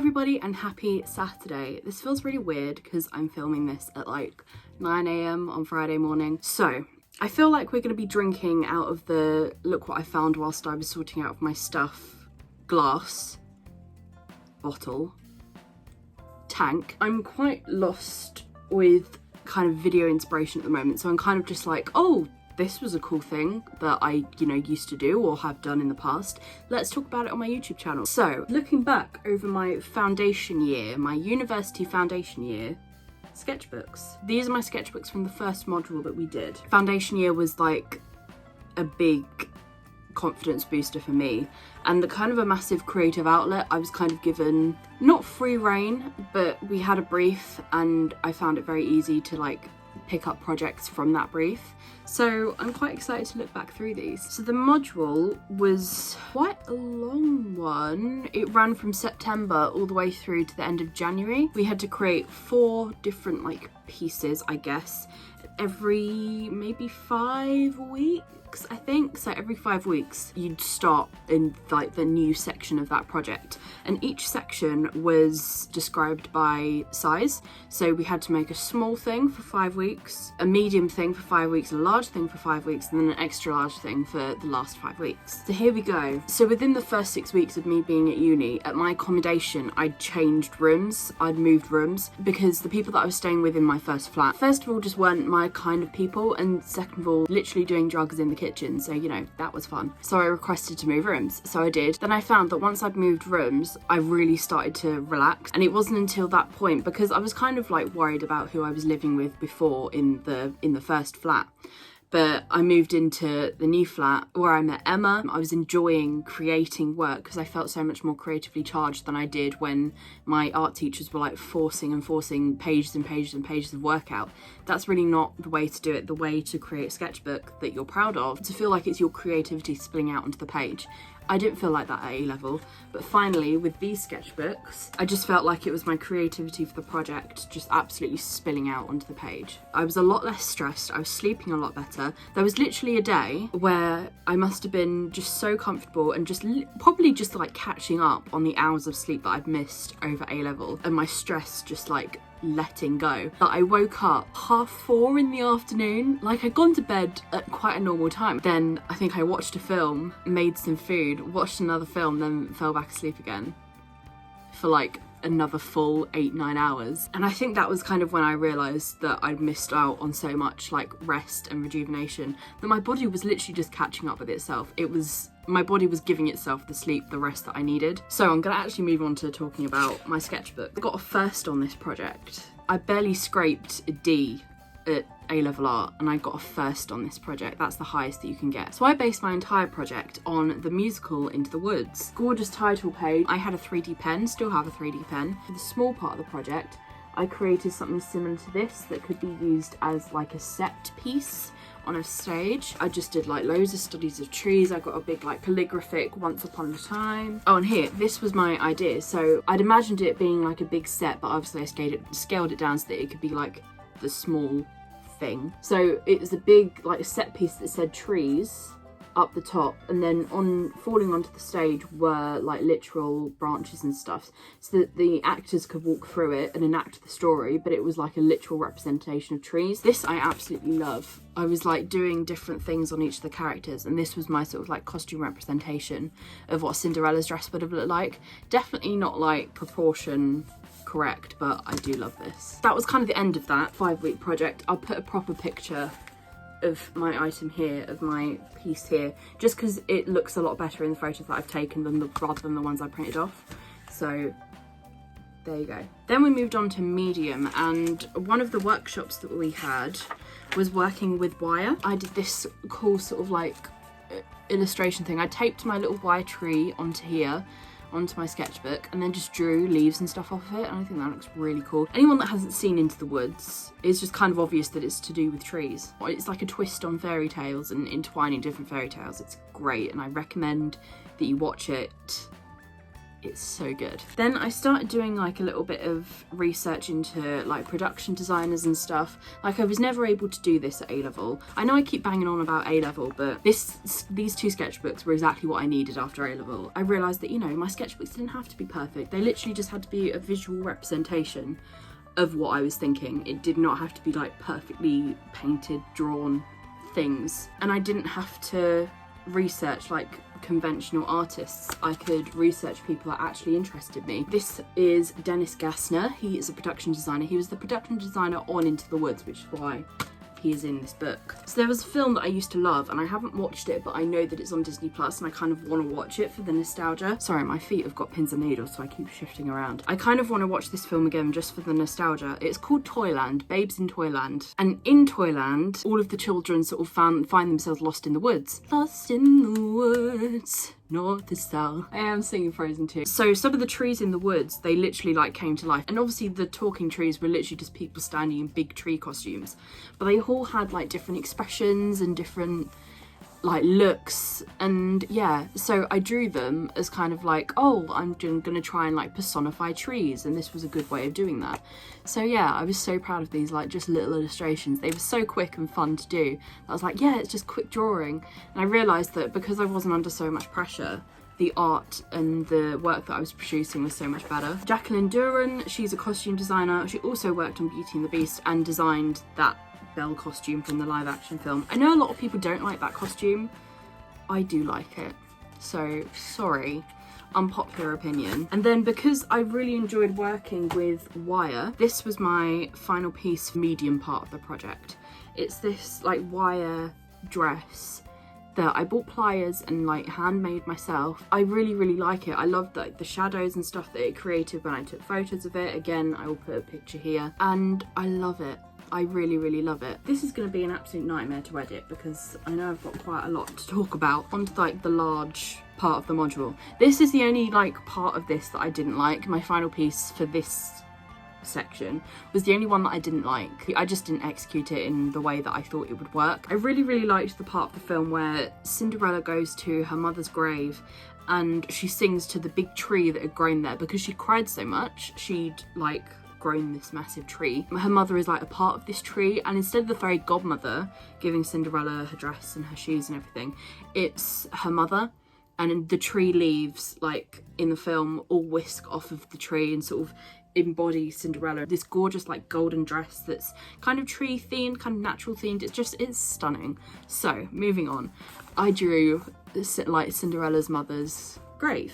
everybody and happy Saturday. This feels really weird because I'm filming this at like 9 AM on Friday morning. So I feel like we're going to be drinking out of the look what I found whilst I was sorting out my stuff glass bottle tank. I'm quite lost with kind of video inspiration at the moment, so I'm kind of just like, oh, this was a cool thing that I, used to do or have done in the past. Let's talk about it on my YouTube channel. So, looking back over my foundation year, my university foundation year, sketchbooks. These are my sketchbooks from the first module that we did. Foundation year was like a big confidence booster for me and the kind of a massive creative outlet. I was kind of given, not free reign, but we had a brief and I found it very easy to like pick up projects from that brief. So I'm quite excited to look back through these. So the module was quite a long one. It ran from September all the way through to the end of January. We had to create 4 different like pieces, I guess, every maybe 5 weeks, I think. So every 5 weeks you'd start in like the new section of that project, and each section was described by size. So we had to make a small thing for 5 weeks, a medium thing for 5 weeks, a large thing for 5 weeks, and then an extra large thing for the last 5 weeks. So here we go. So within the first 6 weeks of me being at uni, at my accommodation, I'd changed rooms, I'd moved rooms, because the people that I was staying with in my first flat, first of all, just weren't my kind of people, and second of all, literally doing drugs in the kitchen, so that was fun. So I requested to move rooms, so I did. Then I found that once I'd moved rooms, I really started to relax, and it wasn't until that point, because I was kind of like worried about who I was living with before in the first flat. But I moved into the new flat where I met Emma. I was enjoying creating work because I felt so much more creatively charged than I did when my art teachers were like forcing pages and pages and pages of work out. That's really not the way to do it. The way to create a sketchbook that you're proud of, to feel like it's your creativity spilling out onto the page. I didn't feel like that at A-level, but finally with these sketchbooks, I just felt like it was my creativity for the project just absolutely spilling out onto the page. I was a lot less stressed, I was sleeping a lot better. There was literally a day where I must have been just so comfortable and just probably just like catching up on the hours of sleep that I'd missed over A-level, and my stress just like letting go. But I woke up 4:30 in the afternoon, like I'd gone to bed at quite a normal time. Then I think I watched a film, made some food, watched another film, then fell back asleep again for like another full 8-9 hours. And I think that was kind of when I realised that I'd missed out on so much like rest and rejuvenation, that my body was literally just catching up with itself. My body was giving itself the sleep, the rest that I needed. So I'm gonna actually move on to talking about my sketchbook. I got a first on this project. I barely scraped a D at A-level art and I got a first on this project. That's the highest that you can get. So I based my entire project on the musical Into the Woods. Gorgeous title page. I had a 3D pen, still have a 3D pen. For the small part of the project, I created something similar to this that could be used as like a set piece on a stage. I just did like loads of studies of trees. I got a big like calligraphic once upon a time. Oh, and here, this was my idea. So I'd imagined it being like a big set, but obviously I scaled it down so that it could be like the small thing. So it was a big like set piece that said trees up the top, and then falling onto the stage were like literal branches and stuff, so that the actors could walk through it and enact the story, but it was like a literal representation of trees. This I absolutely love. I was like doing different things on each of the characters, and this was my sort of like costume representation of what Cinderella's dress would have looked like. Definitely not like proportion correct, but I do love this. That was kind of the end of that 5-week project. I'll put a proper picture of my item here, of my piece here, just because it looks a lot better in the photos that I've taken rather than the ones I printed off. So there you go. Then we moved on to medium, and one of the workshops that we had was working with wire. I did this cool sort of like illustration thing. I taped my little wire tree onto here, onto my sketchbook, and then just drew leaves and stuff off of it, and I think that looks really cool. Anyone that hasn't seen Into the Woods, it's just kind of obvious that it's to do with trees. It's like a twist on fairy tales and intertwining different fairy tales. It's great, and I recommend that you watch it It's so good. Then I started doing like a little bit of research into like production designers and stuff. Like I was never able to do this at A-level. I know I keep banging on about A-level, but these two sketchbooks were exactly what I needed after A-level. I realised that, you know, my sketchbooks didn't have to be perfect. They literally just had to be a visual representation of what I was thinking. It did not have to be like perfectly painted, drawn things. And I didn't have to research like conventional artists. I could research people that actually interested me. This is Dennis Gassner. He is a production designer. He was the production designer on Into the Woods, which is why he is in this book. So there was a film that I used to love, and I haven't watched it, but I know that it's on Disney Plus, and I kind of want to watch it for the nostalgia. Sorry, my feet have got pins and needles, so I keep shifting around. I kind of want to watch this film again just for the nostalgia. It's called Toyland, Babes in Toyland. And in Toyland, all of the children sort of find themselves lost in the woods. Lost in the woods, north to south. I am singing Frozen too. So some of the trees in the woods, they literally like came to life. And obviously the talking trees were literally just people standing in big tree costumes. But they all had like different expressions and different like looks, and yeah, so I drew them as kind of like, oh, I'm gonna try and like personify trees, and this was a good way of doing that. So yeah, I was so proud of these like just little illustrations. They were so quick and fun to do. I was like, yeah, it's just quick drawing. And I realised that because I wasn't under so much pressure, the art and the work that I was producing was so much better. Jacqueline Duran, she's a costume designer. She also worked on Beauty and the Beast and designed that Belle costume from the live action film. I know a lot of people don't like that costume. I do like it. So, sorry. Unpopular opinion. And then because I really enjoyed working with wire, this was my final piece, medium part of the project. It's this like wire dress that I bought pliers and like handmade myself. I really, really like it. I love the shadows and stuff that it created when I took photos of it. Again, I will put a picture here, and I love it. I really, really love it. This is going to be an absolute nightmare to edit because I know I've got quite a lot to talk about. On to like the large part of the module. This is the only like part of this that I didn't like. My final piece for this section was the only one that I didn't like. I just didn't execute it in the way that I thought it would work. I really, really liked the part of the film where Cinderella goes to her mother's grave and she sings to the big tree that had grown there. Because she cried so much, she'd like grown this massive tree. Her mother is like a part of this tree, and instead of the fairy godmother giving Cinderella her dress and her shoes and everything, it's her mother. And the tree leaves, like in the film, all whisk off of the tree and sort of embody Cinderella. This gorgeous like golden dress that's kind of tree themed, kind of natural themed. It's stunning. So moving on, I drew like Cinderella's mother's grave.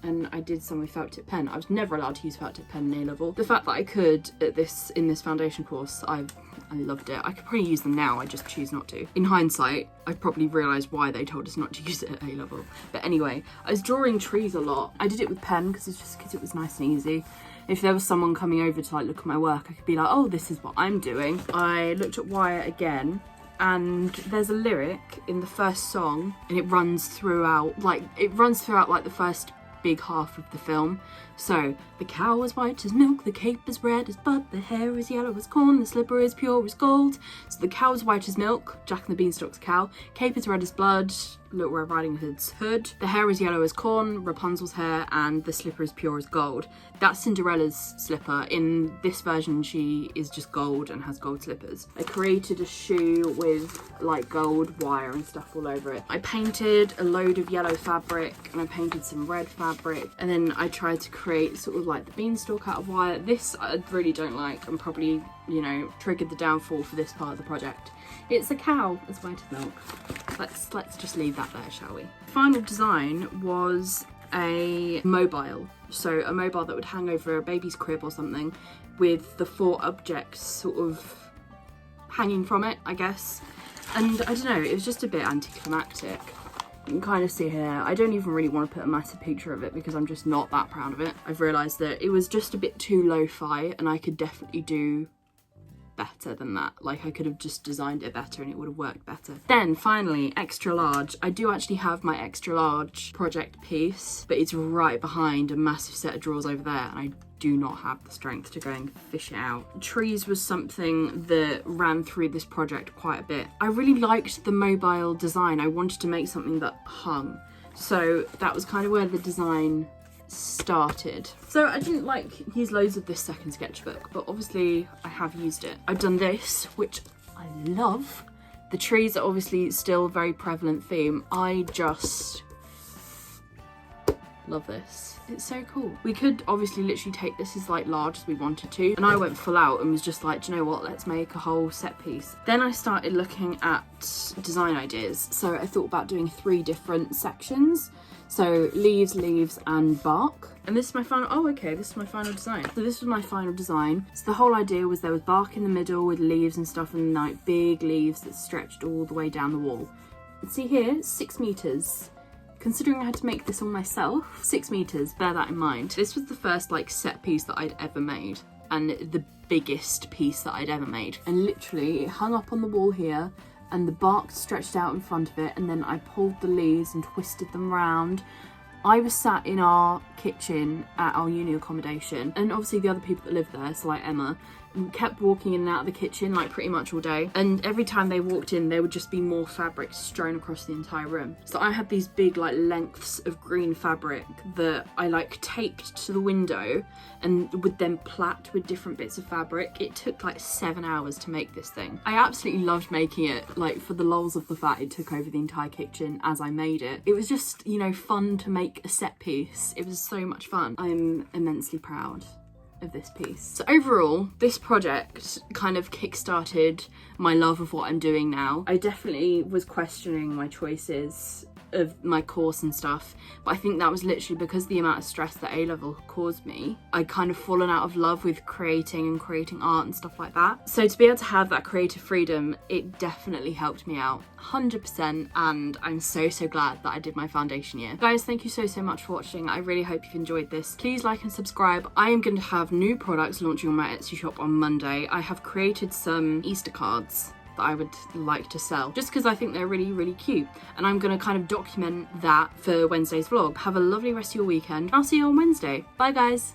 And I did some with felt tip pen. I was never allowed to use felt tip pen in A-level. The fact that I could in this foundation course, I loved it. I could probably use them now, I just choose not to. In hindsight, I probably realised why they told us not to use it at A-level. But anyway, I was drawing trees a lot. I did it with pen because it was nice and easy. If there was someone coming over to like look at my work, I could be like, oh, this is what I'm doing. I looked at wire again, and there's a lyric in the first song, and it runs throughout like the first big half of the film. So, the cow is white as milk, the cape is red as butter, the hair is yellow as corn, the slipper is pure as gold. So the cow is white as milk, Jack and the Beanstalk's cow. Cape is red as blood, Little Red Riding Hood's hood. The hair is yellow as corn, Rapunzel's hair, and the slipper is pure as gold. That's Cinderella's slipper. In this version, she is just gold and has gold slippers. I created a shoe with like gold wire and stuff all over it. I painted a load of yellow fabric and I painted some red fabric, and then I tried to create sort of like the beanstalk out of wire. This I really don't like and probably, you know, triggered the downfall for this part of the project. It's a cow as white as milk. Let's just leave that there, shall we? Final design was a mobile. So a mobile that would hang over a baby's crib or something with the 4 objects sort of hanging from it, I guess. And I don't know, it was just a bit anticlimactic. You can kind of see here, I don't even really want to put a massive picture of it because I'm just not that proud of it. I've realised that it was just a bit too lo-fi and I could definitely do better than that. Like I could have just designed it better and it would have worked better. Then finally, extra large. I do actually have my extra large project piece, but it's right behind a massive set of drawers over there and I do not have the strength to go and fish it out. Trees was something that ran through this project quite a bit. I really liked the mobile design. I wanted to make something that hung. So that was kind of where the design started. So I didn't like use loads of this second sketchbook, but obviously I have used it. I've done this, which I love. The trees are obviously still a very prevalent theme. I just love this. It's so cool. We could obviously literally take this as like large as we wanted to, and I went full out and was just like, do you know what, let's make a whole set piece. Then I started looking at design ideas. So I thought about doing 3 different sections. So leaves, and bark. And this is my final, oh okay, this is my final design. So this was my final design. So the whole idea was there was bark in the middle with leaves and stuff, and like big leaves that stretched all the way down the wall. And see here, 6 meters. Considering I had to make this all myself, 6 meters, bear that in mind. This was the first like set piece that I'd ever made, and the biggest piece that I'd ever made. And literally it hung up on the wall here, and the bark stretched out in front of it, and then I pulled the leaves and twisted them round. I was sat in our kitchen at our uni accommodation, and obviously the other people that lived there, so like Emma, kept walking in and out of the kitchen like pretty much all day, and every time they walked in there would just be more fabric strewn across the entire room. So I had these big like lengths of green fabric that I like taped to the window and would then plait with different bits of fabric. It took like 7 hours to make this thing. I absolutely loved making it, like for the lols of the fact it took over the entire kitchen as I made it. It was just, you know, fun to make a set piece. It was so much fun. I'm immensely proud of this piece. So overall, this project kind of kickstarted my love of what I'm doing now. I definitely was questioning my choices of my course and stuff, but I think that was literally because the amount of stress that A-level caused me. I'd kind of fallen out of love with creating art and stuff like that. So to be able to have that creative freedom, it definitely helped me out 100%, and I'm so glad that I did my foundation year. Guys, thank you so much for watching. I really hope you've enjoyed this. Please like and subscribe. I am going to have new products launching on my Etsy shop on Monday. I have created some Easter cards that I would like to sell, just because I think they're really cute, and I'm going to kind of document that for Wednesday's vlog. Have a lovely rest of your weekend. I'll see you on Wednesday. Bye guys.